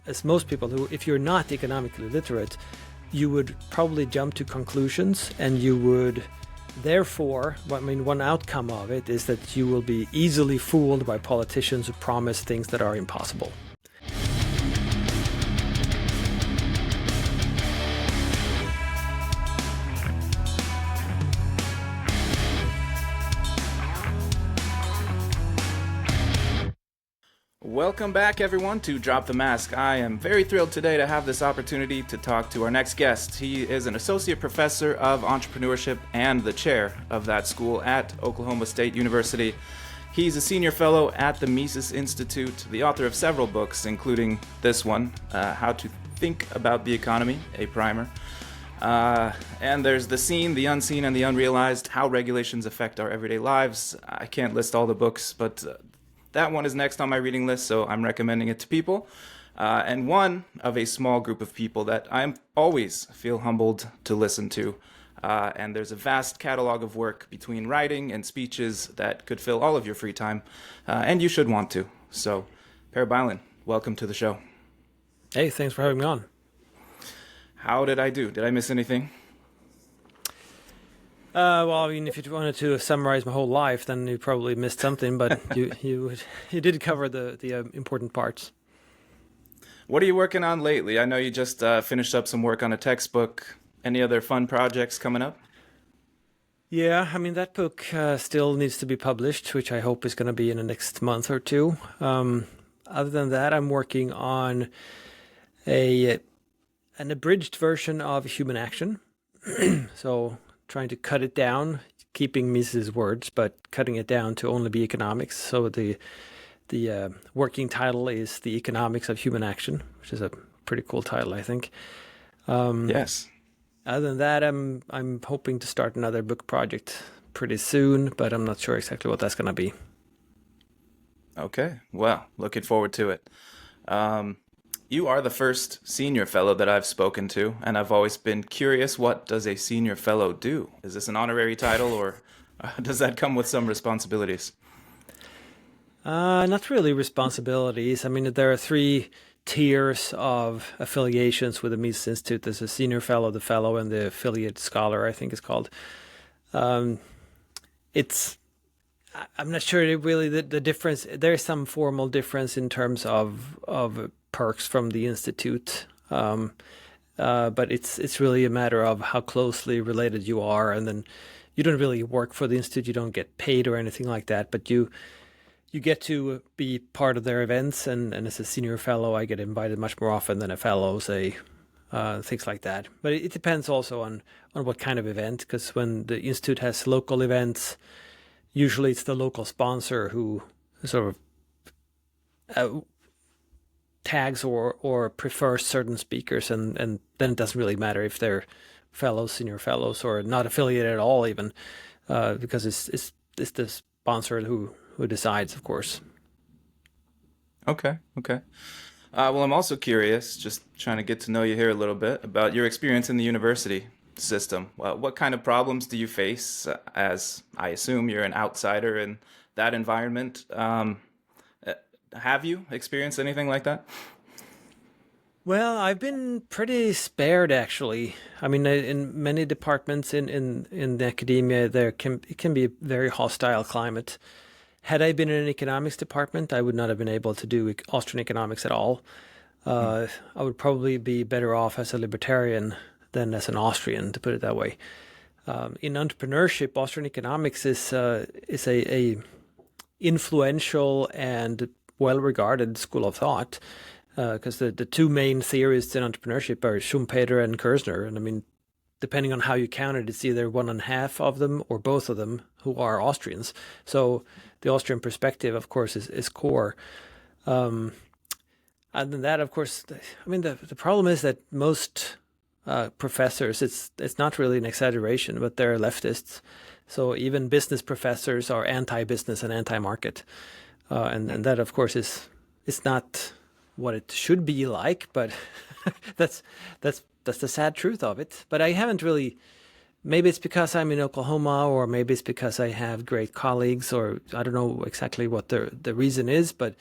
as most people who, if you're not economically literate, you would probably jump to conclusions, and you would therefore, one outcome of it is that you will be easily fooled by politicians who promise things that are impossible. Welcome back, everyone, to Drop the Mask. I am very thrilled today to have this opportunity to talk to our next guest. He is an associate professor of entrepreneurship and the chair of that school at Oklahoma State University. He's a senior fellow at the Mises Institute, the author of several books, including this one, How to Think About the Economy, a primer. And there's The Seen, The Unseen, and The Unrealized, How Regulations Affect Our Everyday Lives. I can't list all the books, but that one is next on my reading list, so I'm recommending it to people. And one of a small group of people that I always feel humbled to listen to. And there's a vast catalog of work between writing and speeches that could fill all of your free time, and you should want to. So, Per Bylund, welcome to the show. Hey, thanks for having me on. How did I do? Did I miss anything? If you wanted to summarize my whole life, then you probably missed something, but you did cover the important parts. What are you working on lately? I know you just finished up some work on a textbook. Any other fun projects coming up? Yeah, that book still needs to be published, which I hope is going to be in the next month or two. Other than that, I'm working on an abridged version of Human Action. So trying to cut it down, keeping Mises' words, but cutting it down to only be economics. So the working title is The Economics of Human Action, which is a pretty cool title, I think. Yes. Other than that, I'm hoping to start another book project pretty soon, but I'm not sure exactly what that's going to be. Okay. Well, looking forward to it. You are the first senior fellow that I've spoken to, and I've always been curious, what does a senior fellow do? Is this an honorary title, or does that come with some responsibilities? Not really responsibilities. There are 3 tiers of affiliations with the Mises Institute. There's a senior fellow, the fellow, and the affiliate scholar, I think it's called. I'm not sure really the difference. There's some formal difference in terms of perks from the institute, but it's really a matter of how closely related you are, and then you don't really work for the institute. You don't get paid or anything like that, but you get to be part of their events, and as a senior fellow, I get invited much more often than a fellow, say, things like that. But it depends also on what kind of event, because when the institute has local events, usually it's the local sponsor who sort of tags or prefers certain speakers, and then it doesn't really matter if they're fellows, senior fellows, or not affiliated at all, even, because it's the sponsor who decides, of course. Okay. Well, I'm also curious, just trying to get to know you here a little bit, about your experience in the university system. What kind of problems do you face, as I assume you're an outsider in that environment? Have you experienced anything like that? Well, I've been pretty spared, actually. In many departments in the academia, it can be a very hostile climate. Had I been in an economics department, I would not have been able to do Austrian economics at all. I would probably be better off as a libertarian than as an Austrian, to put it that way. In entrepreneurship, Austrian economics is a influential and well-regarded school of thought, because the 2 main theorists in entrepreneurship are Schumpeter and Kirzner, and depending on how you count it, it's either 1.5 of them or both of them who are Austrians. So the Austrian perspective, of course, is core. Other than that, of course, the problem is that most professors, it's not really an exaggeration, but they're leftists. So even business professors are anti-business and anti-market. And that, of course, is not what it should be like, but that's the sad truth of it. But I haven't really, maybe it's because I'm in Oklahoma, or maybe it's because I have great colleagues, or I don't know exactly what the reason is, but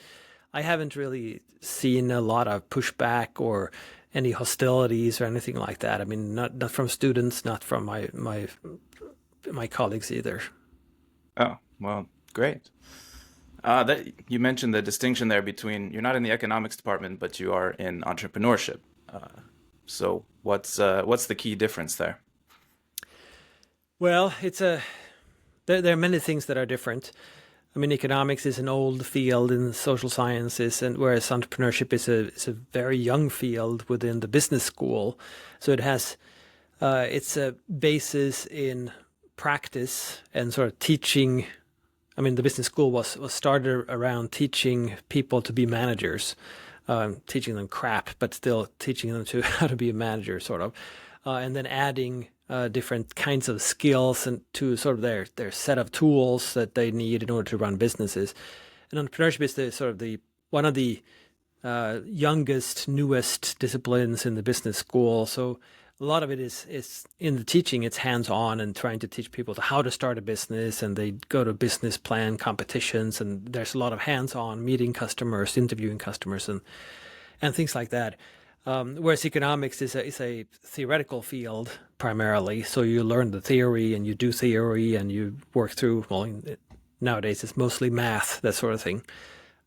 I haven't really seen a lot of pushback or any hostilities or anything like that. I mean, not from students, not from my colleagues either. Oh, well, great. That you mentioned the distinction there between you're not in the economics department, but you are in entrepreneurship. So what's the key difference there? Well, there are many things that are different. I mean, economics is an old field in social sciences, and whereas entrepreneurship is a very young field within the business school. So it has it's a basis in practice and sort of teaching. I mean, the business school was started around teaching people to be managers, teaching them crap, but still teaching them to how to be a manager, sort of, and then adding different kinds of skills and to sort of their set of tools that they need in order to run businesses. And entrepreneurship is the sort of the one of the youngest, newest disciplines in the business school. So a lot of it is in the teaching. It's hands on and trying to teach people to how to start a business, and they go to business plan competitions, and there's a lot of hands on meeting customers, interviewing customers, and things like that. Whereas economics is a theoretical field primarily, so you learn the theory and you do theory and you work through. Well, nowadays it's mostly math, that sort of thing.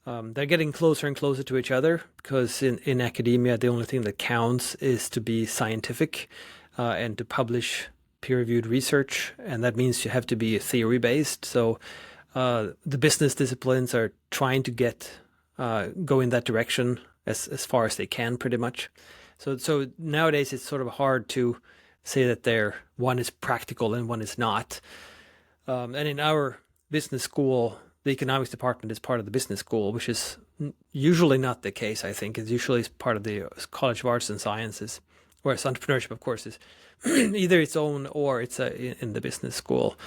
They're getting closer and closer to each other because in academia, the only thing that counts is to be scientific and to publish peer-reviewed research, and that means you have to be theory-based. So the business disciplines are trying to go in that direction as far as they can, pretty much. So nowadays it's sort of hard to say that one is practical and one is not. And in our business school, the economics department is part of the business school, which is usually not the case, I think. It's usually part of the College of Arts and Sciences, whereas entrepreneurship, of course, is either its own or it's in the business school.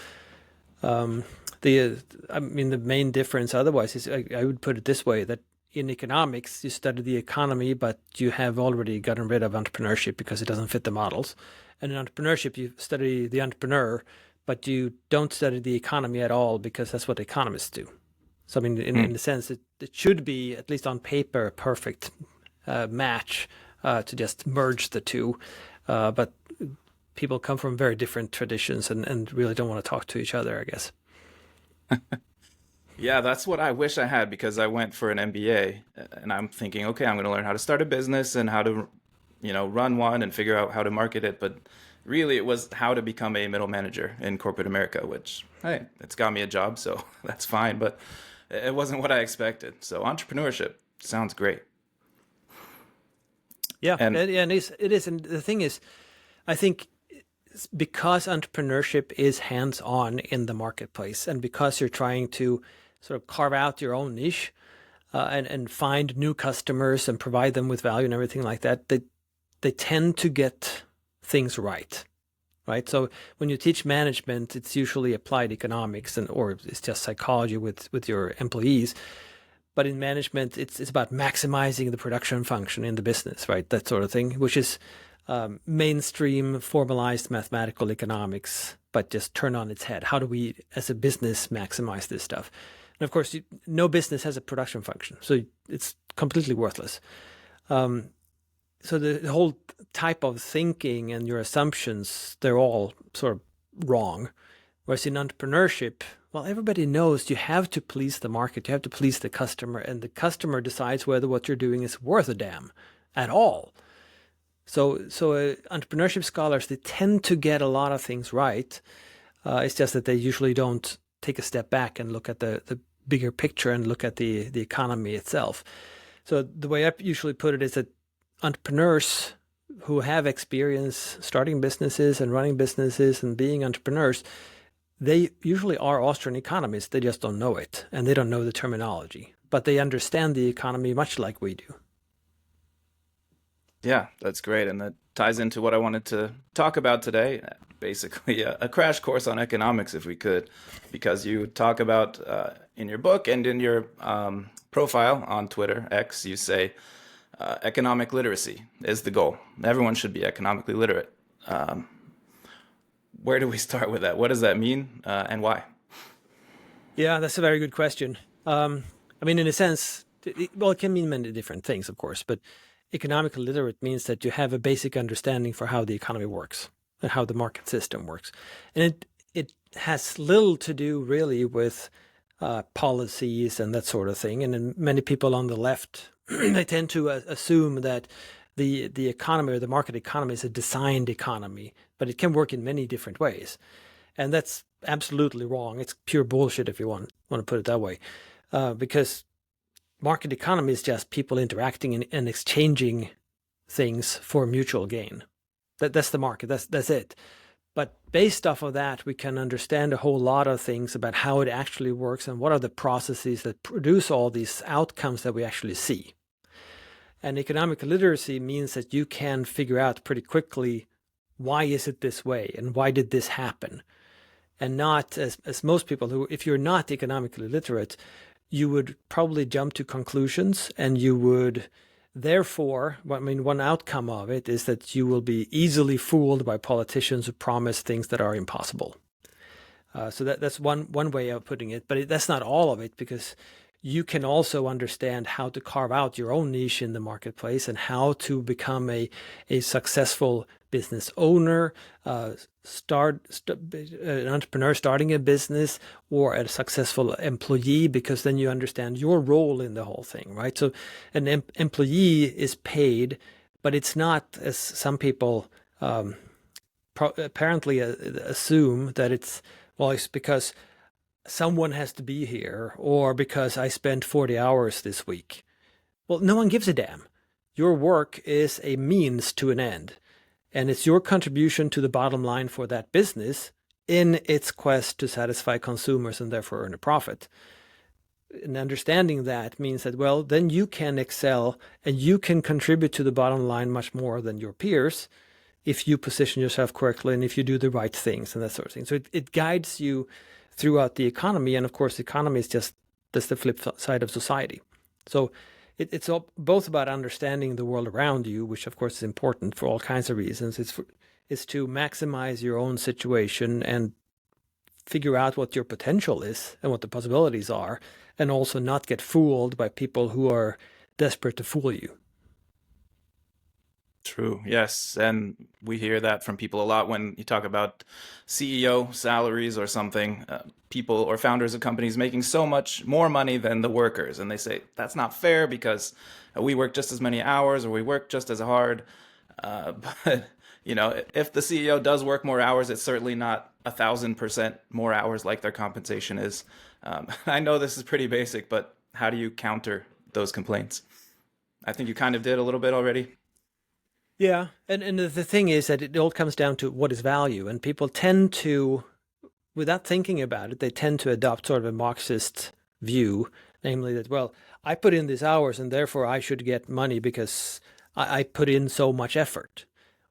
The main difference otherwise is I would put it this way, that in economics, you study the economy, but you have already gotten rid of entrepreneurship because it doesn't fit the models. And in entrepreneurship, you study the entrepreneur, but you don't study the economy at all because that's what economists do. So, I mean, in a sense, it should be, at least on paper, a perfect match to just merge the two. But people come from very different traditions and really don't want to talk to each other, I guess. Yeah, that's what I wish I had because I went for an MBA and I'm thinking, okay, I'm going to learn how to start a business and how to, run one and figure out how to market it. But really, it was how to become a middle manager in corporate America, which, hey, it's got me a job, so that's fine. But it wasn't what I expected. So entrepreneurship sounds great. Yeah, And and it is. And the thing is, I think because entrepreneurship is hands-on in the marketplace, and because you're trying to sort of carve out your own niche and find new customers and provide them with value and everything like that, they tend to get things right. Right. So when you teach management, it's usually applied economics or it's just psychology with your employees. But in management, it's about maximizing the production function in the business, right? That sort of thing, which is mainstream formalized mathematical economics, but just turned on its head. How do we, as a business, maximize this stuff? And of course, no business has a production function, so it's completely worthless. So the whole type of thinking and your assumptions, they're all sort of wrong. Whereas in entrepreneurship, well, everybody knows you have to please the market, you have to please the customer, and the customer decides whether what you're doing is worth a damn at all. So entrepreneurship scholars, they tend to get a lot of things right. It's just that they usually don't take a step back and look at the bigger picture and look at the economy itself. So the way I usually put it is that entrepreneurs who have experience starting businesses and running businesses and being entrepreneurs, they usually are Austrian economists. They just don't know it, and they don't know the terminology, but they understand the economy much like we do. yeah, that's great. And that ties into what I wanted to talk about today. Basically, a crash course on economics, if we could, because you talk about in your book and in your profile on Twitter, X, you say economic literacy is the goal. Everyone should be economically literate. Where do we start with that? What does that mean and why? Yeah, that's a very good question. I mean, in a sense, Well, it can mean many different things, of course, but economically literate means that you have a basic understanding for how the economy works and how the market system works. And it has little to do really with policies and that sort of thing. And then many people on the left, they tend to assume that the economy or the market economy is a designed economy, but it can work in many different ways. And that's absolutely wrong. It's pure bullshit if you want to put it that way. Because market economy is just people interacting and exchanging things for mutual gain. That's the market. That's it. But based off of that, we can understand a whole lot of things about how it actually works and what are the processes that produce all these outcomes that we actually see. And economic literacy means that you can figure out pretty quickly, why is it this way and why did this happen? And not as most people who, if you're not economically literate, you would probably jump to conclusions, and you would therefore, one outcome of it is that you will be easily fooled by politicians who promise things that are impossible. So that's one way of putting it, but that's not all of it, because you can also understand how to carve out your own niche in the marketplace and how to become a successful business owner, an entrepreneur starting a business, or a successful employee, because then you understand your role in the whole thing, right? So an employee is paid, but it's not, as some people apparently assume, that it's because someone has to be here, or because I spent 40 hours this week. Well, no one gives a damn. Your work is a means to an end, and it's your contribution to the bottom line for that business in its quest to satisfy consumers and therefore earn a profit. And understanding that means that, well, then you can excel and you can contribute to the bottom line much more than your peers if you position yourself correctly and if you do the right things and that sort of thing. So it guides you throughout the economy. And of course, the economy is just the flip side of society. So it's both about understanding the world around you, which of course is important for all kinds of reasons. It's to maximize your own situation and figure out what your potential is and what the possibilities are, and also not get fooled by people who are desperate to fool you. True. Yes. And we hear that from people a lot when you talk about CEO salaries or something, people or founders of companies making so much more money than the workers. And they say that's not fair because we work just as many hours or we work just as hard. But, if the CEO does work more hours, it's certainly not 1,000% more hours like their compensation is. I know this is pretty basic, but how do you counter those complaints? I think you kind of did a little bit already. Yeah, and the thing is that it all comes down to what is value, and people tend to, without thinking about it, they tend to adopt sort of a Marxist view, namely that, well, I put in these hours and therefore I should get money because I put in so much effort.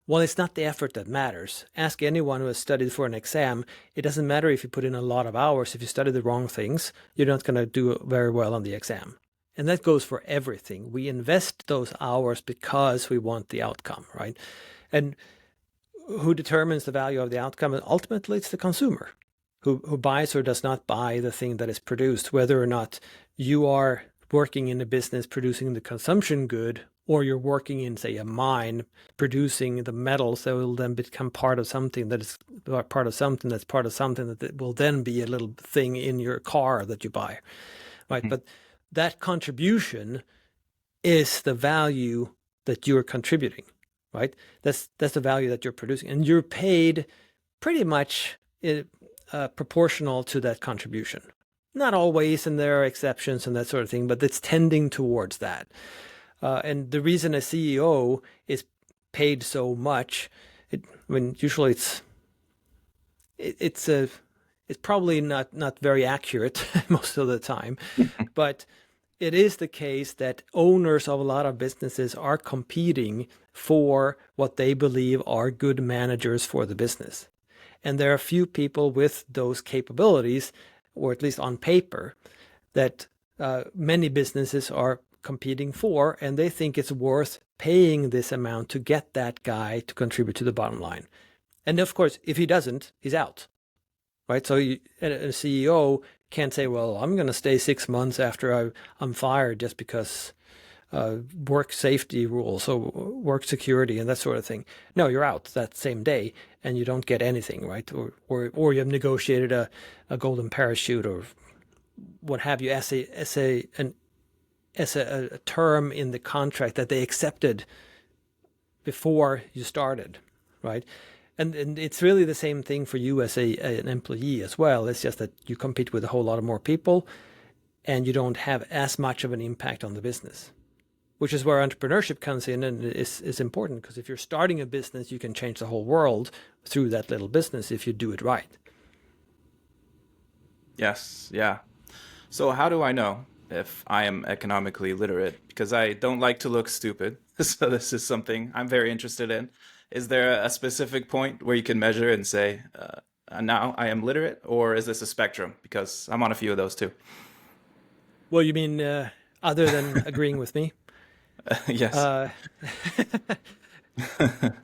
Well, it's not the effort that matters. Ask anyone who has studied for an exam. It doesn't matter if you put in a lot of hours. If you study the wrong things, you're not going to do very well on the exam. And that goes for everything. We invest those hours because we want the outcome, right? And who determines the value of the outcome? And ultimately, it's the consumer who buys or does not buy the thing that is produced, whether or not you are working in a business producing the consumption good, or you're working in, say, a mine producing the metals that will then become part of something that is part of something that's part of something that will then be a little thing in your car that you buy, right? Mm-hmm. But that contribution is the value that you're contributing, right? That's the value that you're producing, and you're paid pretty much proportional to that contribution. Not always, and there are exceptions and that sort of thing, but it's tending towards that. And the reason a CEO is paid so much, usually it's probably not very accurate most of the time, but it is the case that owners of a lot of businesses are competing for what they believe are good managers for the business. And there are few people with those capabilities, or at least on paper, that many businesses are competing for, and they think it's worth paying this amount to get that guy to contribute to the bottom line. And of course, if he doesn't, he's out. Right, so a CEO can't say, well, I'm going to stay 6 months after I'm fired just because work safety rules, so work security and that sort of thing. No, you're out that same day and you don't get anything, right? Or you have negotiated a golden parachute or what have you as a term in the contract that they accepted before you started, right? And it's really the same thing for you as an employee as well. It's just that you compete with a whole lot of more people and you don't have as much of an impact on the business, which is where entrepreneurship comes in and is important, because if you're starting a business, you can change the whole world through that little business if you do it right. Yes, yeah. So how do I know if I am economically literate? Because I don't like to look stupid. So this is something I'm very interested in. Is there a specific point where you can measure and say, now I am literate, or is this a spectrum? Because I'm on a few of those too. Well, you mean other than agreeing with me? Yes. Uh,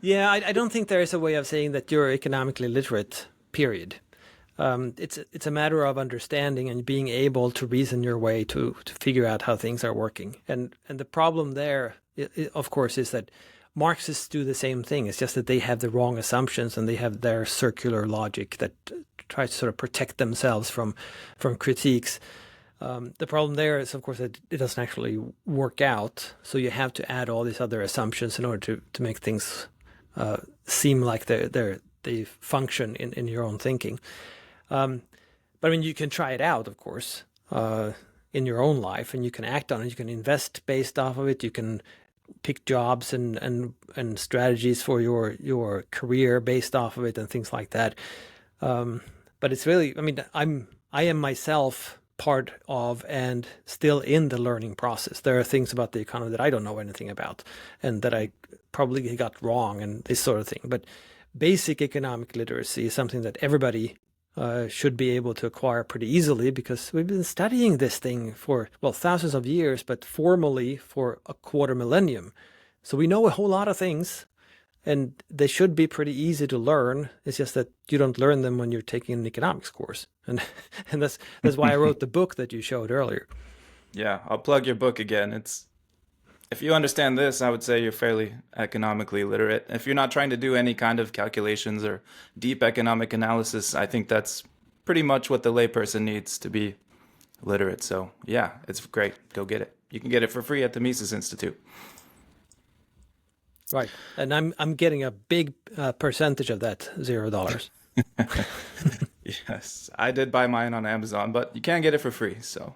yeah, I don't think there is a way of saying that you're economically literate, period. It's a matter of understanding and being able to reason your way to figure out how things are working. And the problem there, of course, is that Marxists do the same thing. It's just that they have the wrong assumptions and they have their circular logic that tries to sort of protect themselves from critiques. The problem there is, of course, that it doesn't actually work out. So you have to add all these other assumptions in order to make things seem like they function in your own thinking. But I mean, you can try it out, of course, in your own life, and you can act on it. You can invest based off of it. You can pick jobs and strategies for your career based off of it and things like that. But it's really, I mean, I am myself part of and still in the learning process. There are things about the economy that I don't know anything about and that I probably got wrong and this sort of thing. But basic economic literacy is something that everybody should be able to acquire pretty easily, because we've been studying this thing for, well, thousands of years, but formally for a quarter millennium. So we know a whole lot of things, and they should be pretty easy to learn. It's just that you don't learn them when you're taking an economics course. And and that's why I wrote the book that you showed earlier. Yeah, I'll plug your book again. It's If you understand this, I would say you're fairly economically literate. If you're not trying to do any kind of calculations or deep economic analysis, I think that's pretty much what the layperson needs to be literate. So, yeah, it's great. Go get it. You can get it for free at the Mises Institute. Right. And I'm getting a big percentage of that $0. Yes, I did buy mine on Amazon, but you can get it for free. So,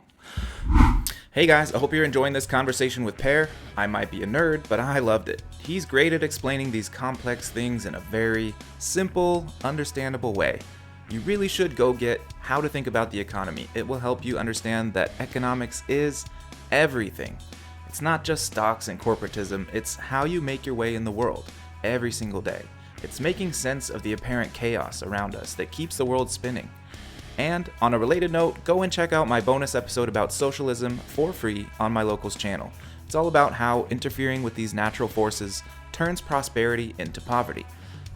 hey guys, I hope you're enjoying this conversation with Per. I might be a nerd, but I loved it. He's great at explaining these complex things in a very simple, understandable way. You really should go get How to Think About the Economy. It will help you understand that economics is everything. It's not just stocks and corporatism, it's how you make your way in the world every single day. It's making sense of the apparent chaos around us that keeps the world spinning. And on a related note, go and check out my bonus episode about socialism for free on my Locals channel. It's all about how interfering with these natural forces turns prosperity into poverty.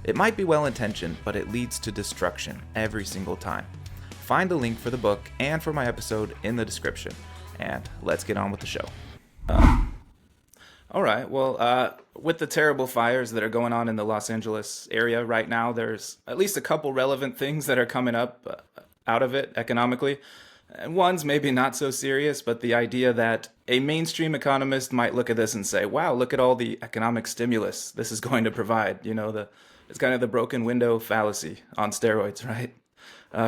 It might be well-intentioned, but it leads to destruction every single time. Find a link for the book and for my episode in the description. And let's get on with the show. All right, well, with the terrible fires that are going on in the Los Angeles area right now, there's at least a couple relevant things that are coming up out of it economically. And one's maybe not so serious, but the idea that a mainstream economist might look at this and say, wow, look at all the economic stimulus this is going to provide. You know, it's kind of the broken window fallacy on steroids, right?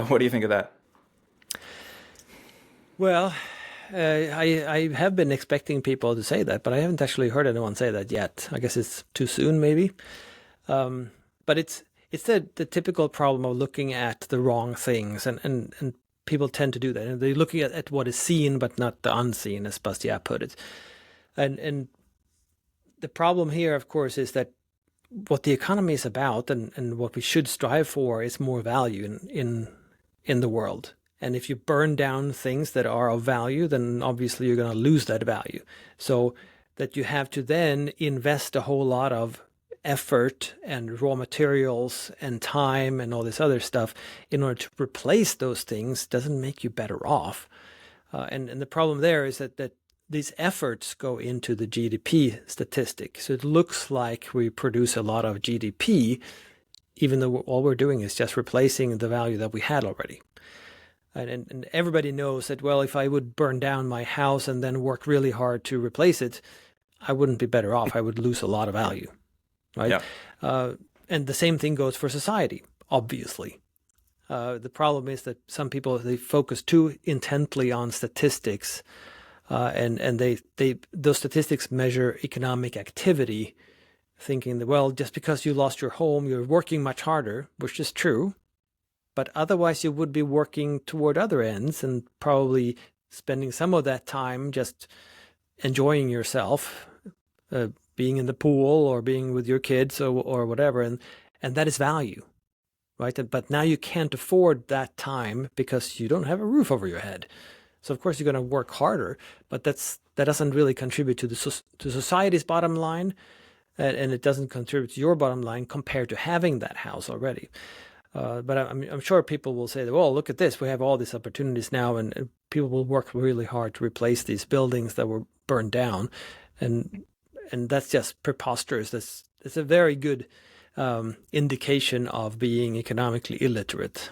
What do you think of that? Well, I have been expecting people to say that, but I haven't actually heard anyone say that yet. I guess it's too soon, maybe. But it's the typical problem of looking at the wrong things, and people tend to do that. And they're looking at what is seen, but not the unseen, as Bastiat put it. And the problem here, of course, is that what the economy is about, and what we should strive for, is more value in the world. And if you burn down things that are of value, then obviously you're going to lose that value. So that you have to then invest a whole lot of effort and raw materials and time and all this other stuff in order to replace those things doesn't make you better off. And the problem there is that these efforts go into the GDP statistic. So it looks like we produce a lot of GDP, even though all we're doing is just replacing the value that we had already. And everybody knows that, well, if I would burn down my house and then work really hard to replace it, I wouldn't be better off. I would lose a lot of value, right? Yeah. And the same thing goes for society, obviously. The problem is that some people, they focus too intently on statistics, and those statistics measure economic activity, thinking that, well, just because you lost your home, you're working much harder, which is true, but otherwise you would be working toward other ends and probably spending some of that time just enjoying yourself, being in the pool or being with your kids or whatever, and that is value, right? But now you can't afford that time because you don't have a roof over your head. So of course you're going to work harder, but that doesn't really contribute to to society's bottom line, and it doesn't contribute to your bottom line compared to having that house already. But I'm sure people will say, well, look at this. We have all these opportunities now, and people will work really hard to replace these buildings that were burned down. And that's just preposterous. That's a very good indication of being economically illiterate.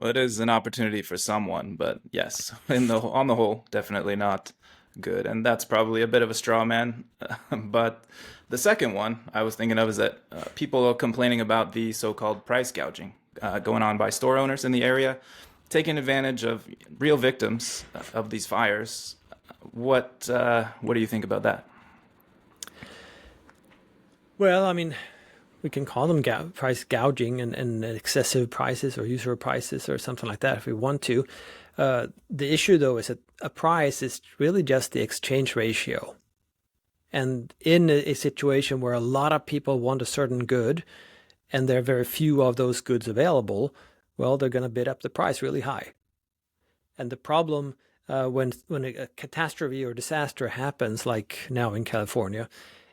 Well, it is an opportunity for someone, but yes, on the whole, definitely not good. And that's probably a bit of a straw man. But the second one I was thinking of is that people are complaining about the so-called price gouging going on by store owners in the area, taking advantage of real victims of these fires. What do you think about that? Well, I mean, we can call them price gouging and excessive prices or usury prices or something like that if we want to. The issue, though, is that a price is really just the exchange ratio. And in a situation where a lot of people want a certain good and there are very few of those goods available, well, they're going to bid up the price really high. And the problem when a catastrophe or disaster happens, like now in California,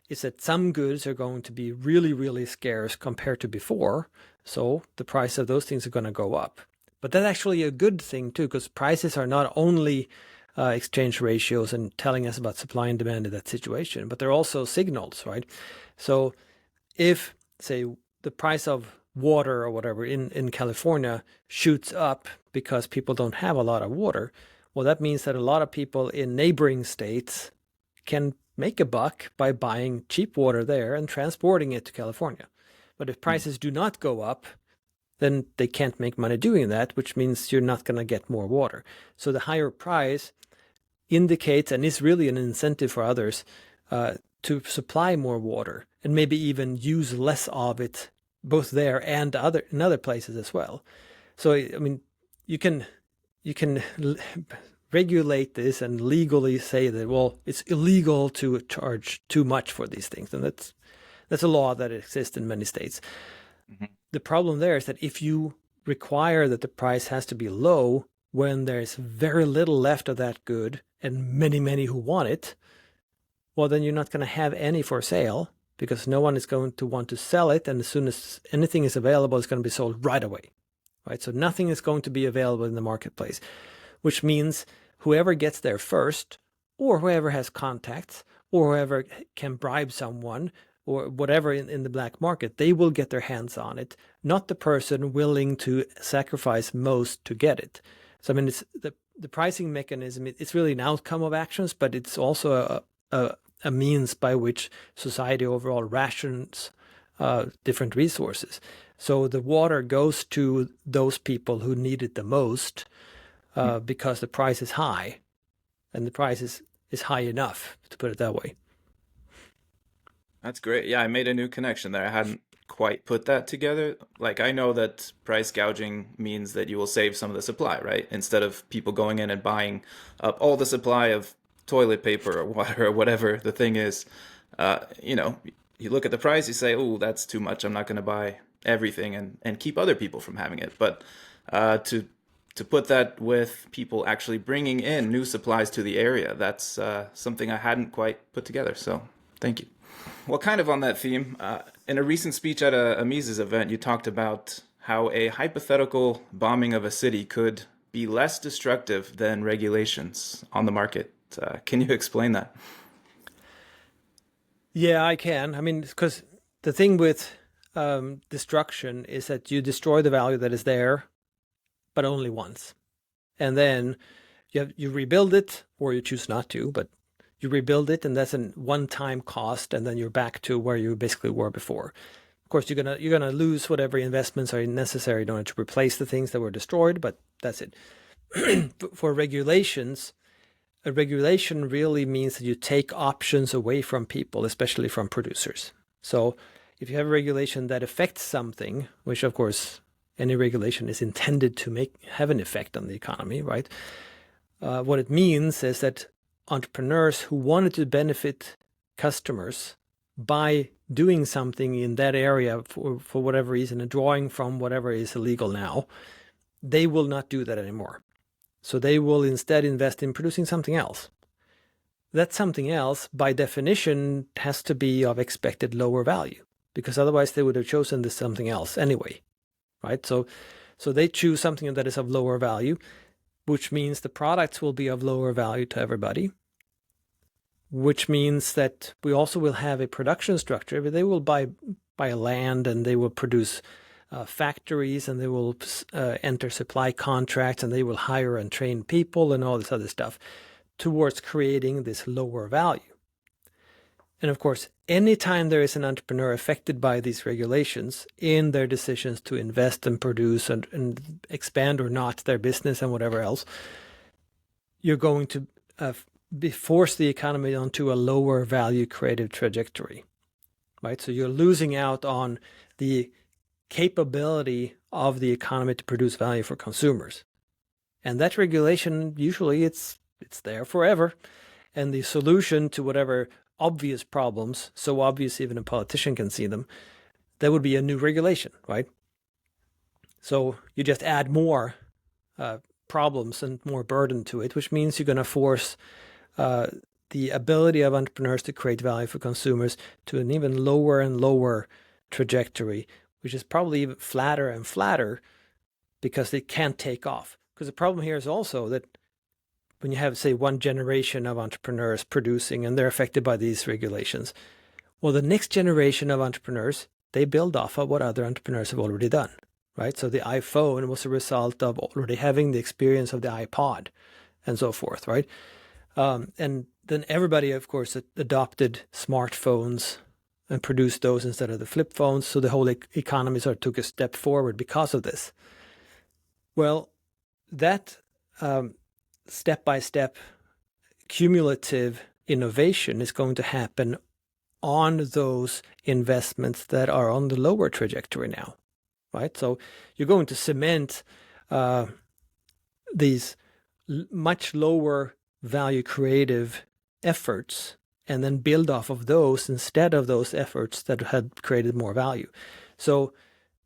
is that some goods are going to be really, really scarce compared to before. So the price of those things are going to go up. But that's actually a good thing too, because prices are not only exchange ratios and telling us about supply and demand in that situation, but they're also signals, right? So if, say, the price of water or whatever in California shoots up because people don't have a lot of water, well, that means that a lot of people in neighboring states can make a buck by buying cheap water there and transporting it to California. But if prices do not go up, then they can't make money doing that, which means you're not going to get more water. So the higher price indicates and is really an incentive for others to supply more water and maybe even use less of it, both there and in other places as well. So I mean, you can regulate this and legally say that, well, it's illegal to charge too much for these things, and that's a law that exists in many states. Mm-hmm. The problem there is that if you require that the price has to be low when there's very little left of that good and many who want it, well, then you're not going to have any for sale because no one is going to want to sell it, and as soon as anything is available, it's going to be sold right away, right? So nothing is going to be available in the marketplace, which means whoever gets there first, or whoever has contacts, or whoever can bribe someone, or whatever in the black market, they will get their hands on it, not the person willing to sacrifice most to get it. So I mean, it's the pricing mechanism, it's really an outcome of actions, but it's also a means by which society overall rations different resources. So the water goes to those people who need it the most because the price is high, and the price is high enough, to put it that way. That's great. Yeah, I made a new connection there. I hadn't quite put that together. Like, I know that price gouging means that you will save some of the supply, right? Instead of people going in and buying up all the supply of toilet paper or water or whatever the thing is, you look at the price, you say, oh, that's too much. I'm not going to buy everything and keep other people from having it. But to put that with people actually bringing in new supplies to the area, that's something I hadn't quite put together. So thank you. Well, kind of on that theme, in a recent speech at a Mises event, you talked about how a hypothetical bombing of a city could be less destructive than regulations on the market. Can you explain that? Yeah, I can. I mean, because the thing with destruction is that you destroy the value that is there, but only once. And then you rebuild it, or you choose not to, but you rebuild it, and that's a one-time cost, and then you're back to where you basically were before. Of course, you're gonna lose whatever investments are necessary in order to replace the things that were destroyed, but that's it. For regulations, a regulation really means that you take options away from people, especially from producers. So if you have a regulation that affects something, which of course any regulation is intended to have an effect on the economy, right? What it means is that entrepreneurs who wanted to benefit customers by doing something in that area for whatever reason and drawing from whatever is illegal now, they will not do that anymore. So they will instead invest in producing something else. That something else, by definition, has to be of expected lower value, because otherwise they would have chosen this something else anyway, right? So they choose something that is of lower value, which means the products will be of lower value to everybody, which means that we also will have a production structure. They will buy land, and they will produce factories, and they will enter supply contracts, and they will hire and train people and all this other stuff towards creating this lower value. And of course, anytime there is an entrepreneur affected by these regulations in their decisions to invest and produce and expand or not their business and whatever else, you're going to force the economy onto a lower value creative trajectory, right? So you're losing out on the capability of the economy to produce value for consumers. And that regulation, usually it's there forever. And the solution to whatever obvious problems, so obvious even a politician can see them, that would be a new regulation, right? So you just add more problems and more burden to it, which means you're going to force the ability of entrepreneurs to create value for consumers to an even lower and lower trajectory, which is probably even flatter and flatter because they can't take off. Because the problem here is also that when you have, say, one generation of entrepreneurs producing and they're affected by these regulations, well, the next generation of entrepreneurs, they build off of what other entrepreneurs have already done, right? So the iPhone was a result of already having the experience of the iPod and so forth, right? And then everybody, of course, adopted smartphones and produced those instead of the flip phones. So the whole economy sort of took a step forward because of this. Well, that step-by-step cumulative innovation is going to happen on those investments that are on the lower trajectory now, right? So you're going to cement these much lower value creative efforts and then build off of those instead of those efforts that had created more value. So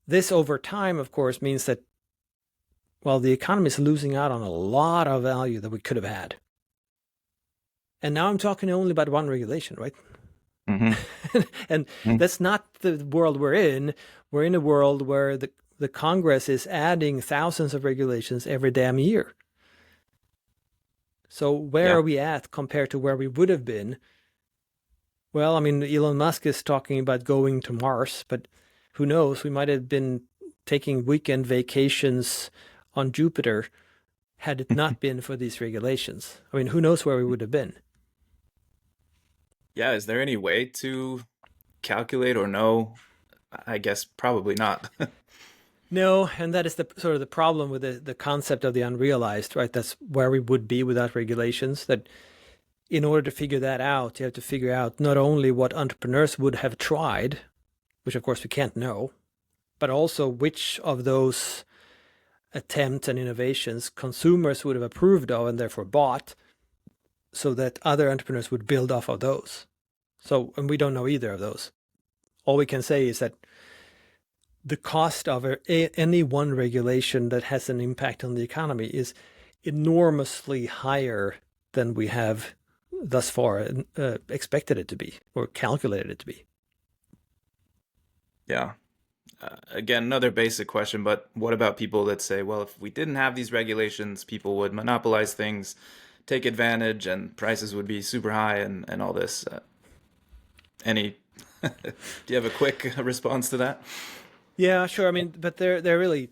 this over time, of course, means that, well, the economy is losing out on a lot of value that we could have had. And now I'm talking only about one regulation, right? Mm-hmm. And that's not the world we're in. We're in a world where the Congress is adding thousands of regulations every damn year. So where are we at compared to where we would have been? Well, I mean, Elon Musk is talking about going to Mars, but who knows? We might have been taking weekend vacations on Jupiter had it not been for these regulations. I mean, who knows where we would have been? Yeah, is there any way to calculate or know? I guess probably not. No, and that is the sort of the problem with the concept of the unrealized, right? That's where we would be without regulations. That in order to figure that out, you have to figure out not only what entrepreneurs would have tried, which of course we can't know, but also which of those attempts and innovations consumers would have approved of and therefore bought, so that other entrepreneurs would build off of those. So, and we don't know either of those. All we can say is that the cost of any one regulation that has an impact on the economy is enormously higher than we have thus far expected it to be or calculated it to be. Yeah. Again, another basic question, but what about people that say, well, if we didn't have these regulations, people would monopolize things, take advantage, and prices would be super high and all this? Any, do you have a quick response to that? Yeah, sure. I mean, but there are really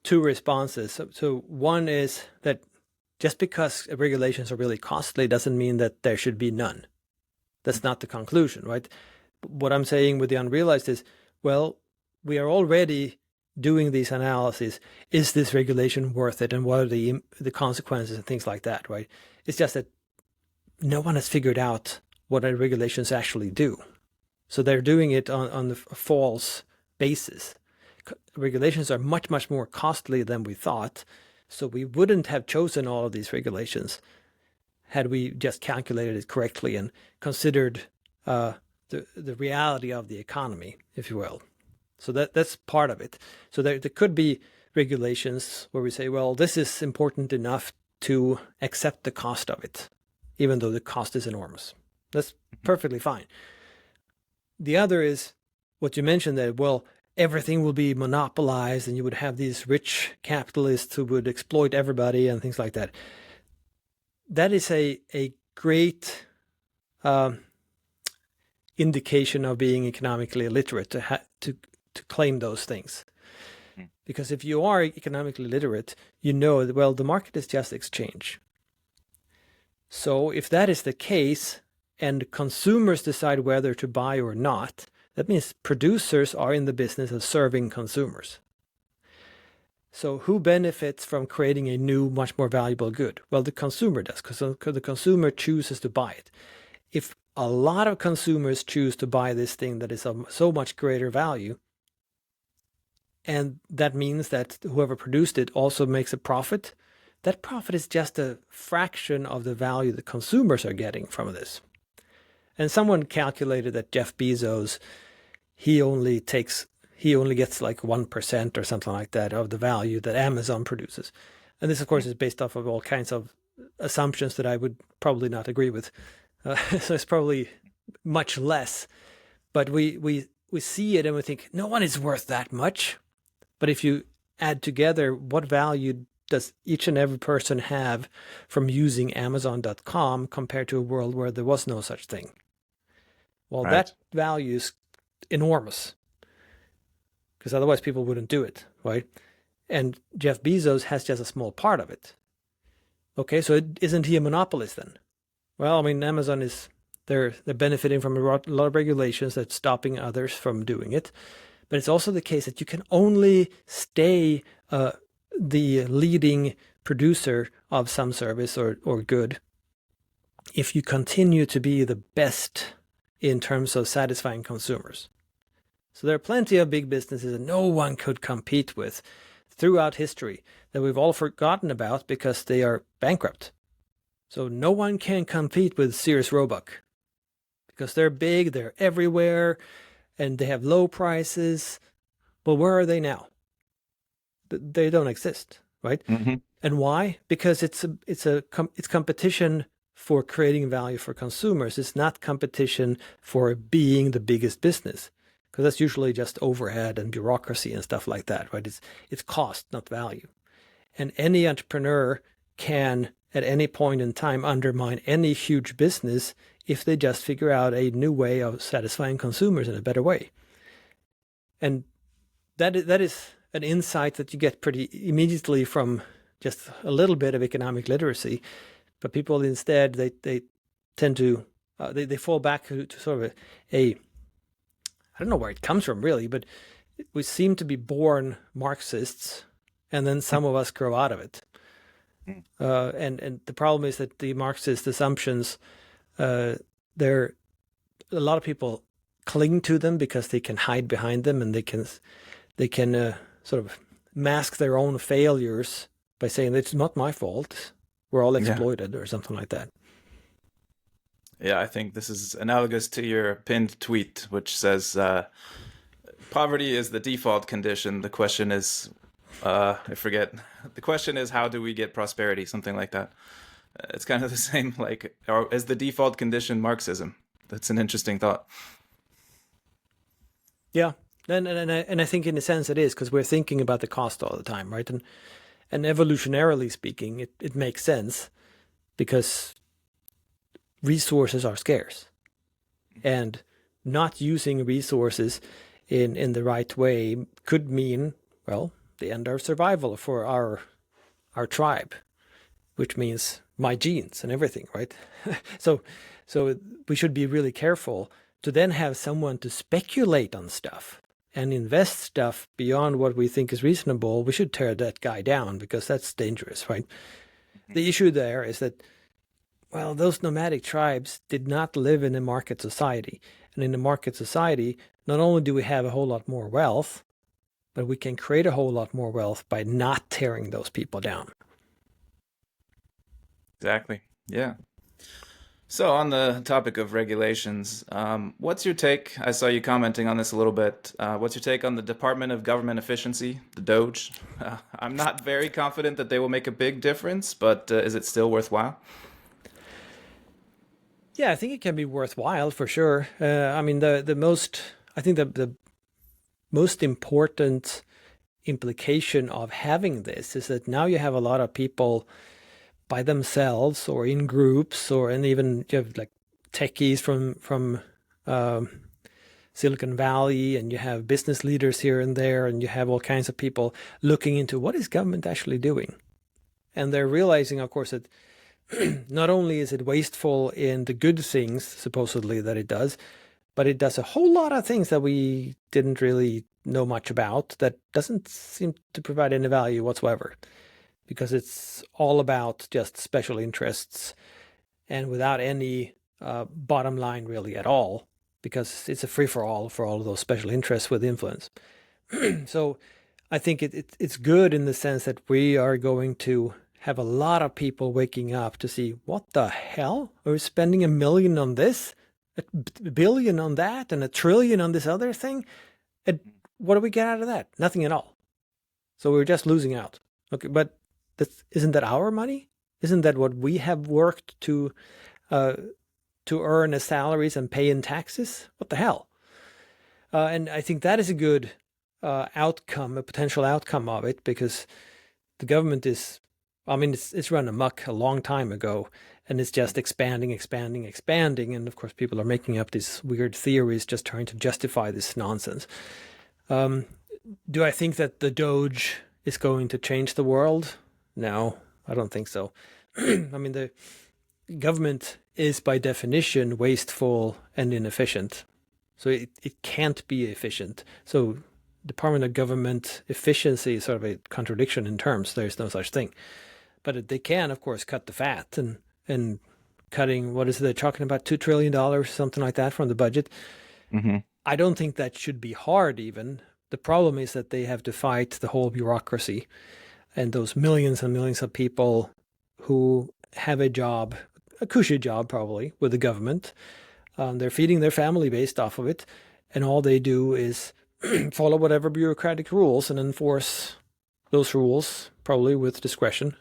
two responses. So one is that just because regulations are really costly doesn't mean that there should be none. That's not the conclusion, right? What I'm saying with the unrealized is, well, we are already doing these analyses. Is this regulation worth it, and what are the consequences and things like that, right? It's just that no one has figured out what the regulations actually do. So they're doing it on the false basis. Regulations are much, much more costly than we thought. So we wouldn't have chosen all of these regulations had we just calculated it correctly and considered the reality of the economy, if you will. So that's part of it. So there could be regulations where we say, well, this is important enough to accept the cost of it, even though the cost is enormous. That's perfectly fine. The other is what you mentioned, that, well, everything will be monopolized and you would have these rich capitalists who would exploit everybody and things like that. That is a great indication of being economically illiterate to claim those things. Because if you are economically literate, you know that, well, the market is just exchange. So if that is the case and consumers decide whether to buy or not, that means producers are in the business of serving consumers. So who benefits from creating a new, much more valuable good? Well, the consumer does, because the consumer chooses to buy it. If a lot of consumers choose to buy this thing that is of so much greater value, and that means that whoever produced it also makes a profit, that profit is just a fraction of the value the consumers are getting from this. And someone calculated that Jeff Bezos, he only gets like 1% or something like that of the value that Amazon produces. And this, of course, is based off of all kinds of assumptions that I would probably not agree with. So it's probably much less. But we see it and we think, no one is worth that much. But if you add together, what value does each and every person have from using Amazon.com compared to a world where there was no such thing? Well, Right. that value is enormous, because otherwise people wouldn't do it, right? And Jeff Bezos has just a small part of it. Okay, so isn't he a monopolist then? Well, I mean, Amazon is they're benefiting from a lot of regulations that's stopping others from doing it. But it's also the case that you can only stay the leading producer of some service or good if you continue to be the best in terms of satisfying consumers. So there are plenty of big businesses that no one could compete with throughout history that we've all forgotten about because they are bankrupt. So no one can compete with Sears Roebuck because they're big, they're everywhere, and they have low prices. Well, where are they now? They don't exist, right? Mm-hmm. And why? Because it's competition for creating value for consumers. It's not competition for being the biggest business, because that's usually just overhead and bureaucracy and stuff like that, right? It's cost, not value. And any entrepreneur can, at any point in time, undermine any huge business if they just figure out a new way of satisfying consumers in a better way. And that is an insight that you get pretty immediately from just a little bit of economic literacy. But people instead, they tend to, they fall back to sort of I don't know where it comes from really, but we seem to be born Marxists, and then some of us grow out of it. And the problem is that the Marxist assumptions, a lot of people cling to them because they can hide behind them, and they can sort of mask their own failures by saying it's not my fault, we're all exploited, or something like that. Yeah, I think this is analogous to your pinned tweet, which says poverty is the default condition. The question is, I forget. The question is, how do we get prosperity? Something like that. It's kind of the same, like, or is the default condition Marxism? That's an interesting thought. Yeah, and I think in a sense it is because we're thinking about the cost all the time, right? And evolutionarily speaking, it makes sense because resources are scarce, and not using resources in the right way could mean, well, the end of survival for our tribe, which means my genes and everything, right? so so we should be really careful to then have someone to speculate on stuff and invest stuff beyond what we think is reasonable. We should tear that guy down because that's dangerous, right? The issue there is that, well, those nomadic tribes did not live in a market society. And in a market society, not only do we have a whole lot more wealth, but we can create a whole lot more wealth by not tearing those people down. Exactly. Yeah. So, on the topic of regulations, what's your take? I saw you commenting on this a little bit. What's your take on the Department of Government Efficiency, the Doge? I'm not very confident that they will make a big difference, but is it still worthwhile? Yeah, I think it can be worthwhile for sure. I mean, I think the most important implication of having this is that now you have a lot of people by themselves or in groups, or and even you have like techies from um, Silicon Valley, and you have business leaders here and there, and you have all kinds of people looking into what is government actually doing, and they're realizing, of course, that not only is it wasteful in the good things supposedly that it does, but it does a whole lot of things that we didn't really know much about that doesn't seem to provide any value whatsoever, because it's all about just special interests and without any bottom line really at all, because it's a free for all for all of those special interests with influence. So I think it's good in the sense that we are going to have a lot of people waking up to see, what the hell? Are we spending 1 million on this, 1 billion on that, and 1 trillion on this other thing? And what do we get out of that? Nothing at all. So we're just losing out. Okay, but isn't that our money? Isn't that what we have worked uh, to earn as salaries and pay in taxes? What the hell? And I think that is a good outcome, a potential outcome of it, because the government is, I mean, it's run amok a long time ago, and it's just expanding, expanding, expanding. And of course, people are making up these weird theories just trying to justify this nonsense. Um, do I think that the Doge is going to change the world? No, I don't think so. I mean, the government is by definition wasteful and inefficient. So it can't be efficient. So Department of Government efficiency is sort of a contradiction in terms. There's no such thing. But they can, of course, cut the fat, and cutting, what is it, they're talking about $2 trillion, something like that from the budget. Hmm. I don't think that should be hard even. The problem is that they have to fight the whole bureaucracy and those millions and millions of people who have a job, a cushy job probably, with the government. They're feeding their family based off of it, and all they do is follow whatever bureaucratic rules and enforce those rules, probably with discretion,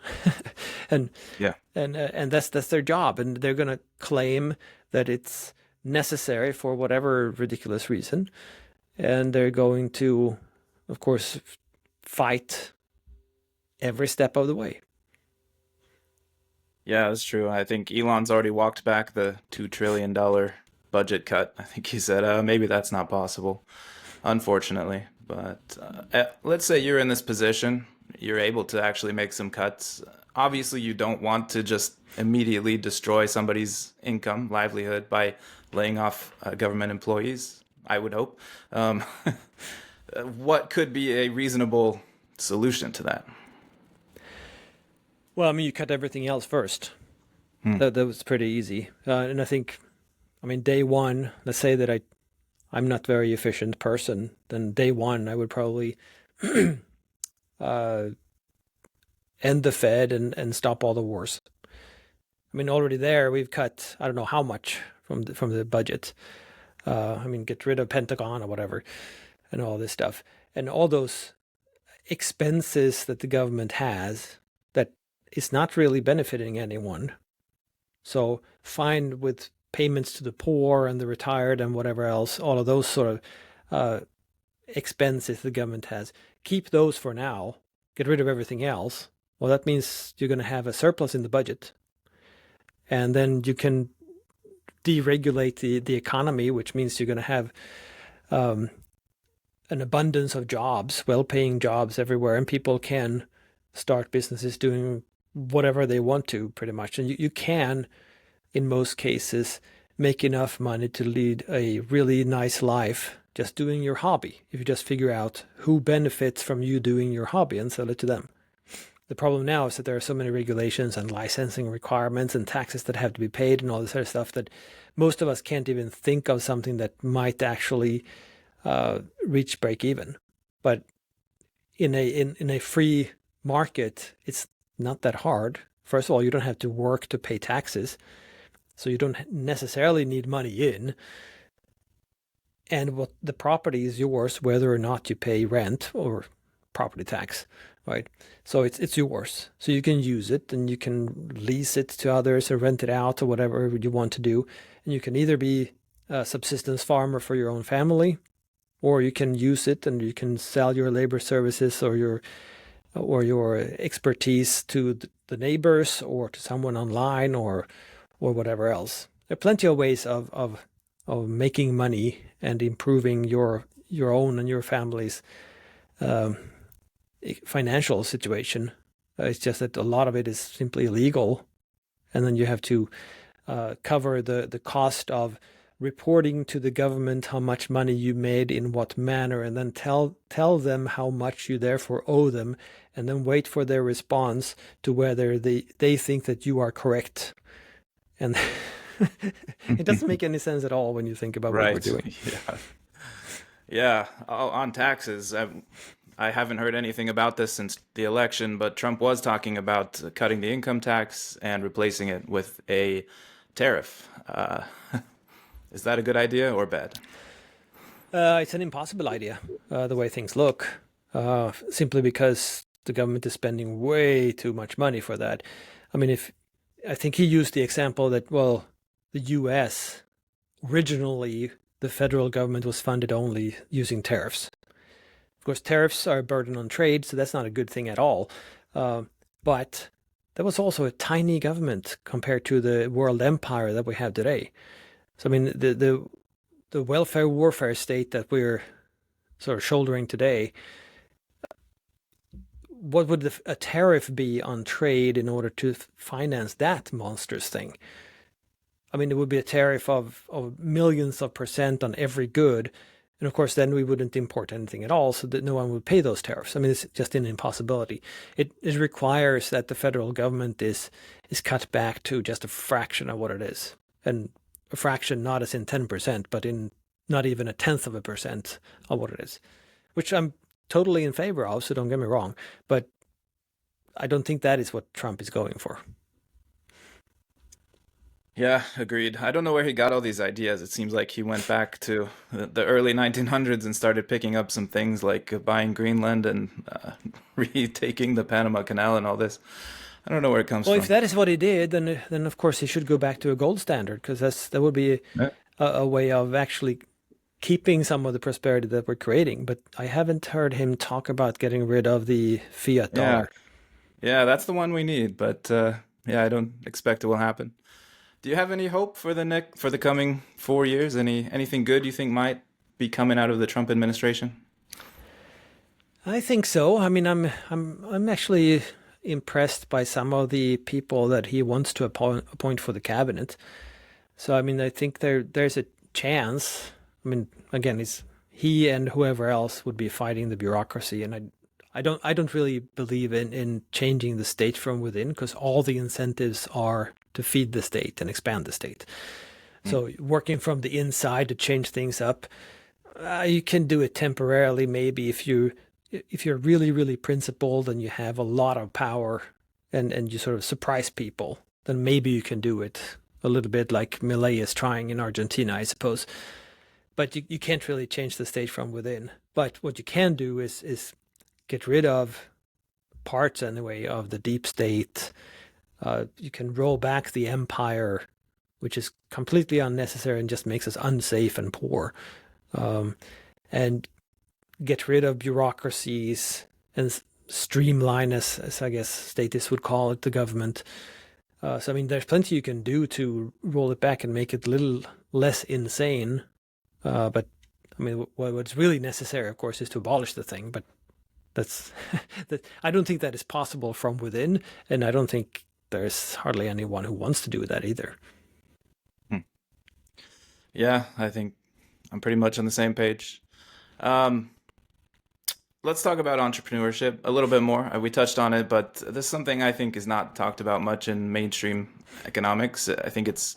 and Yeah. and that's their job, and they're going to claim that it's necessary for whatever ridiculous reason, and they're going to, of course, fight every step of the way. Yeah, that's true. I think Elon's already walked back the $2 trillion budget cut. I think he said, maybe that's not possible, unfortunately. But let's say you're in this position, you're able to actually make some cuts. Obviously, you don't want to just immediately destroy somebody's income, livelihood by laying off government employees, I would hope. Um, what could be a reasonable solution to that? Well, I mean, you cut everything else first. Hmm. That was pretty easy. And I think, I mean, day one, let's say that I'm not very efficient person, then day one, I would probably uh, end the Fed and stop all the wars. I mean, already there, we've cut, I don't know how much from the budget. I mean, get rid of Pentagon or whatever and all this stuff. And all those expenses that the government has that is not really benefiting anyone. So fine with payments to the poor and the retired and whatever else, all of those sort of expenses the government has. Keep those for now. Get rid of everything else. Well, that means you're going to have a surplus in the budget. And then you can deregulate the economy, which means you're going to have an abundance of jobs, well-paying jobs everywhere, and people can start businesses doing whatever they want to, pretty much. And you can, in most cases, make enough money to lead a really nice life just doing your hobby, if you just figure out who benefits from you doing your hobby and sell it to them. The problem now is that there are so many regulations and licensing requirements and taxes that have to be paid and all this other stuff that most of us can't even think of something that might actually reach break even. But in a free market, it's not that hard. First of all, you don't have to work to pay taxes, so you don't necessarily need money in. And what the property is yours, whether or not you pay rent or property tax, right? So it's yours. So you can use it and you can lease it to others or rent it out or whatever you want to do. And you can either be a subsistence farmer for your own family, or you can use it and you can sell your labor services or your expertise to the neighbors or to someone online or whatever else. There are plenty of ways of making money and improving your own and your family's financial situation. It's just that a lot of it is simply illegal, and then you have to cover the cost of reporting to the government how much money you made in what manner, and then tell them how much you therefore owe them, and then wait for their response to whether they think that you are correct. And it doesn't make any sense at all when you think about what we're Right. doing. Yeah. Yeah. On taxes, I haven't heard anything about this since the election, but Trump was talking about cutting the income tax and replacing it with a tariff. Is that a good idea or bad? It's an impossible idea, the way things look, simply because the government is spending way too much money for that. I mean, I think he used the example that, well, the US, originally, the federal government was funded only using tariffs. Of course, tariffs are a burden on trade, so that's not a good thing at all. But that was also a tiny government compared to the world empire that we have today. So, I mean, the welfare warfare state that we're sort of shouldering today, what would a tariff be on trade in order to finance that monstrous thing? I mean, it would be a tariff of millions of percent on every good. And of course, then we wouldn't import anything at all, so that no one would pay those tariffs. I mean, it's just an impossibility. It requires that the federal government is cut back to just a fraction of what it is. And a fraction not as in 10%, but in not even a tenth of a percent of what it is, which I'm totally in favor of, so don't get me wrong. But I don't think that is what Trump is going for. Yeah, agreed. I don't know where he got all these ideas. It seems like he went back to the early 1900s and started picking up some things like buying Greenland and retaking the Panama Canal and all this. I don't know where it comes Well, if from. that is what he did, then of course he should go back to a gold standard, because that would be Yeah. a way of actually keeping some of the prosperity that we're creating. But I haven't heard him talk about getting rid of the fiat Yeah, dollar. yeah, that's the one we need, but yeah, I don't expect it will happen. Do you have any hope for the coming 4 years? Anything good you think might be coming out of the Trump administration? I think so. I mean, I'm actually impressed by some of the people that he wants to appoint for the cabinet. So I mean, I think there's a chance. I mean, again, he and whoever else would be fighting the bureaucracy, and I don't really believe in changing the state from within, because all the incentives are to feed the state and expand the state. So working from the inside to change things up, you can do it temporarily, maybe if you're really really principled and you have a lot of power, and you sort of surprise people, then maybe you can do it a little bit like Milei is trying in Argentina, I suppose. But you can't really change the state from within. But what you can do is get rid of parts anyway of the deep state, You can roll back the empire, which is completely unnecessary and just makes us unsafe and poor, um, and get rid of bureaucracies and streamline, as I guess statists would call it, the government. So I mean, there's plenty you can do to roll it back and make it a little less insane. But I mean, what's really necessary, of course, is to abolish the thing. But that's I don't think that is possible from within, and I don't think there's hardly anyone who wants to do that either. Hmm. Yeah, I think I'm pretty much on the same page. Um, let's talk about entrepreneurship a little bit more. We touched on it, but this is something I think is not talked about much in mainstream economics. I think it's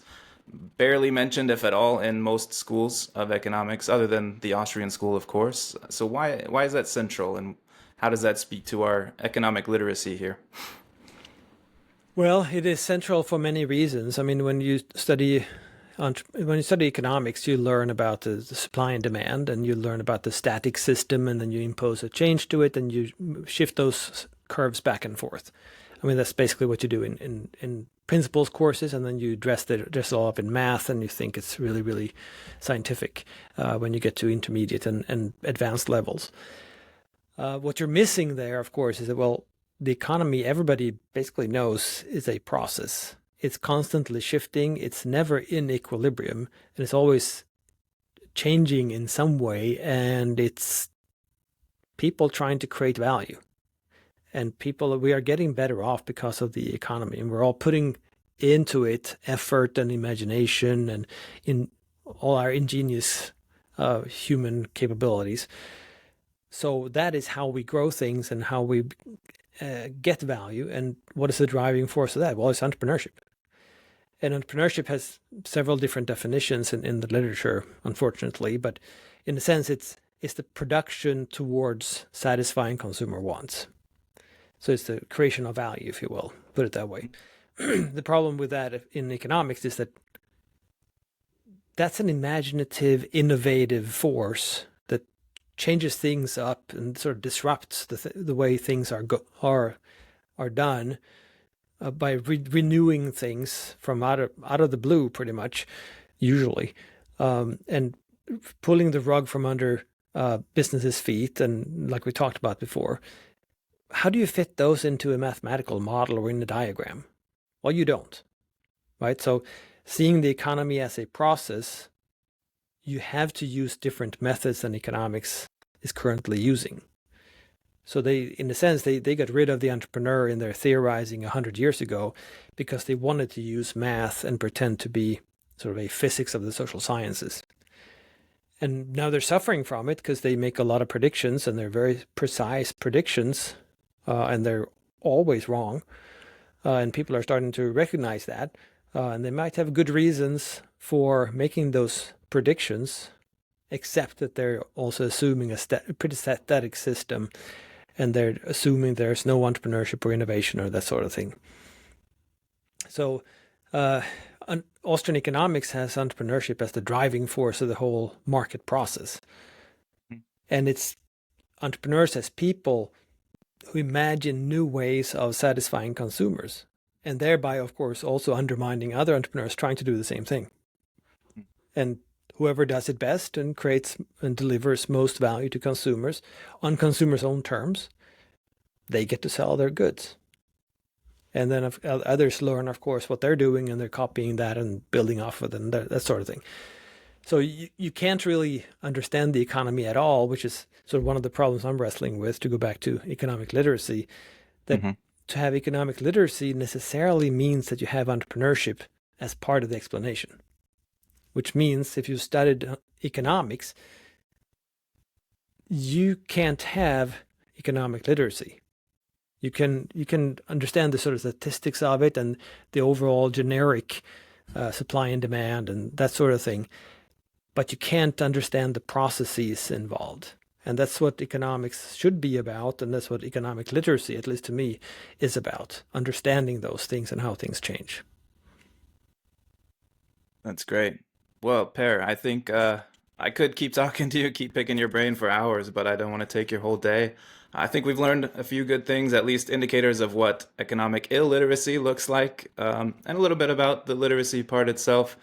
barely mentioned, if at all, in most schools of economics, other than the Austrian school, of course. So why is that central, and how does that speak to our economic literacy here? Well, it is central for many reasons. I mean, when you study economics, you learn about the supply and demand, and you learn about the static system, and then you impose a change to it, and you shift those curves back and forth. I mean, that's basically what you do in principles courses, and then you dress it all up in math, and you think it's really, really scientific when you get to intermediate and advanced levels. What you're missing there, of course, is that, well, the economy, everybody basically knows, is a process. It's constantly shifting, it's never in equilibrium, and it's always changing in some way, and it's people trying to create value. And we are getting better off because of the economy, and we're all putting into it effort and imagination and in all our ingenious human capabilities. So that is how we grow things and how we get value. And what is the driving force of that? Well, it's entrepreneurship. And entrepreneurship has several different definitions in the literature, unfortunately, but in a sense, it's the production towards satisfying consumer wants. So it's the creation of value, if you will, put it that way. The problem with that in economics is that that's an imaginative, innovative force that changes things up and sort of disrupts the way things are done by renewing things from out of the blue, pretty much, usually, and pulling the rug from under businesses' feet. And like we talked about before, how do you fit those into a mathematical model or in a diagram? Well, you don't, right? So seeing the economy as a process, you have to use different methods than economics is currently using. So in a sense, they got rid of the entrepreneur in their theorizing 100 years ago because they wanted to use math and pretend to be sort of a physics of the social sciences. And now they're suffering from it because they make a lot of predictions, and they're very precise predictions, and they're always wrong. And people are starting to recognize that. And they might have good reasons for making those predictions, except that they're also assuming a pretty static system, and they're assuming there's no entrepreneurship or innovation or that sort of thing. So Austrian economics has entrepreneurship as the driving force of the whole market process. And it's entrepreneurs as people who imagine new ways of satisfying consumers, and thereby, of course, also undermining other entrepreneurs trying to do the same thing. And whoever does it best and creates and delivers most value to consumers on consumers' own terms, they get to sell their goods. And then others learn, of course, what they're doing, and they're copying that and building off of it and that sort of thing. So you can't really understand the economy at all, which is sort of one of the problems I'm wrestling with, to go back to economic literacy, that to have economic literacy necessarily means that you have entrepreneurship as part of the explanation, which means if you studied economics, you can't have economic literacy. You can understand the sort of statistics of it and the overall generic supply and demand and that sort of thing, but you can't understand the processes involved. And that's what economics should be about, and that's what economic literacy, at least to me, is about, understanding those things and how things change. That's great. Well, Per, I think I could keep talking to you, keep picking your brain for hours, but I don't want to take your whole day. I think we've learned a few good things, at least indicators of what economic illiteracy looks like, and a little bit about the literacy part itself.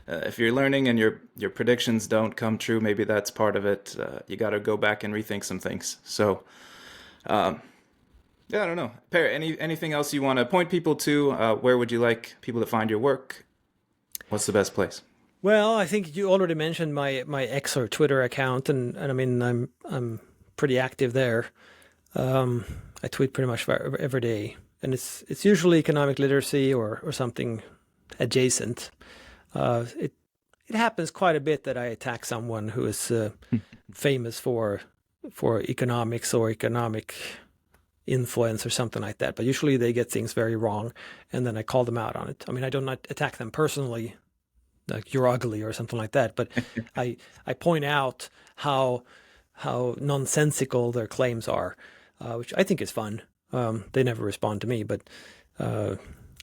If you're learning and your predictions don't come true, maybe that's part of it. You got to go back and rethink some things. So, um, yeah, I don't know. Per, anything else you want to point people to? Where would you like people to find your work? What's the best place? Well, I think you already mentioned my X or Twitter account, and I mean I'm pretty active there. Um, I tweet pretty much every day, and it's usually economic literacy or something adjacent. It happens quite a bit that I attack someone who is famous for economics or economic influence or something like that. But usually they get things very wrong, and then I call them out on it. I mean, I do not attack them personally, like you're ugly or something like that. But I point out how nonsensical their claims are, which I think is fun. They never respond to me, but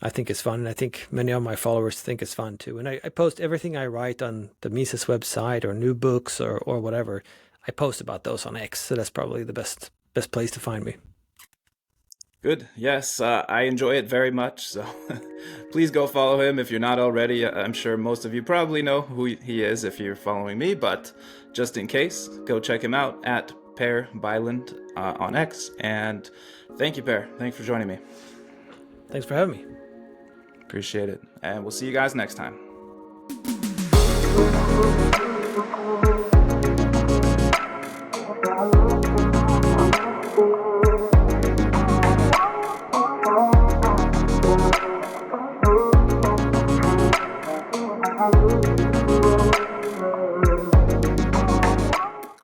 I think it's fun, and I think many of my followers think it's fun too. And I post everything I write on the Mises website or new books or whatever. I post about those on X, so that's probably the best place to find me. Good. Yes, I enjoy it very much. So please go follow him if you're not already. I'm sure most of you probably know who he is if you're following me, but just in case, go check him out at Per Bylund on X. And thank you, Per. Thanks for joining me. Thanks for having me. Appreciate it. And we'll see you guys next time.